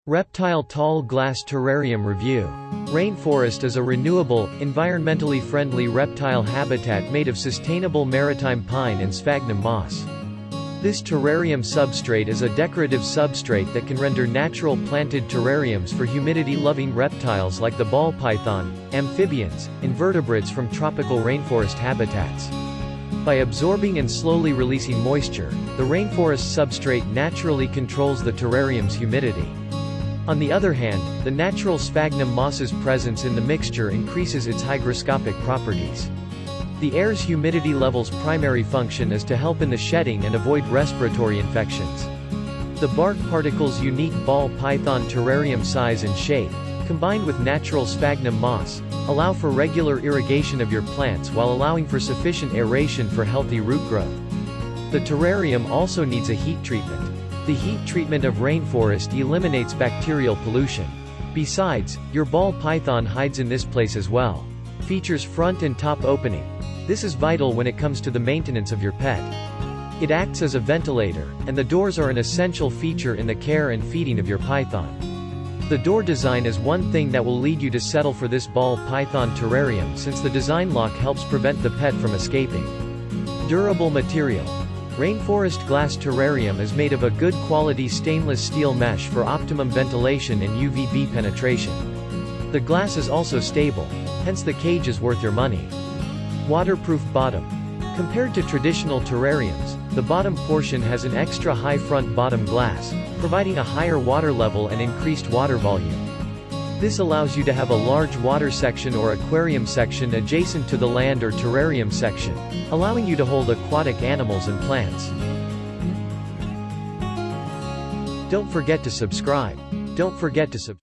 Reptile Tall Glass Terrarium Review. Rainforest is a renewable, environmentally friendly reptile habitat made of sustainable maritime pine and sphagnum moss. This terrarium substrate is a decorative substrate that can render natural planted terrariums for humidity-loving reptiles like the ball python, amphibians, invertebrates from tropical rainforest habitats. By absorbing and slowly releasing moisture, the rainforest substrate naturally controls the terrarium's humidity. On the other hand, the natural sphagnum moss's presence in the mixture increases its hygroscopic properties. The air's humidity level's primary function is to help in the shedding and avoid respiratory infections. The bark particles' unique ball python terrarium size and shape, combined with natural sphagnum moss, allow for regular irrigation of your plants while allowing for sufficient aeration for healthy root growth. The terrarium also needs a heat treatment. The heat treatment of rainforest eliminates bacterial pollution. Besides, your ball python hides in this place as well. Features front and top opening. This is vital when it comes to the maintenance of your pet. It acts as a ventilator, and the doors are an essential feature in the care and feeding of your python. The door design is one thing that will lead you to settle for this ball python terrarium since the design lock helps prevent the pet from escaping. Durable material. Rainforest glass terrarium is made of a good quality stainless steel mesh for optimum ventilation and UVB penetration. The glass is also stable, hence the cage is worth your money. Waterproof bottom. Compared to traditional terrariums, the bottom portion has an extra high front bottom glass, providing a higher water level and increased water volume. This allows you to have a large water section or aquarium section adjacent to the land or terrarium section, allowing you to hold aquatic animals and plants. Don't forget to subscribe. Don't forget to subscribe.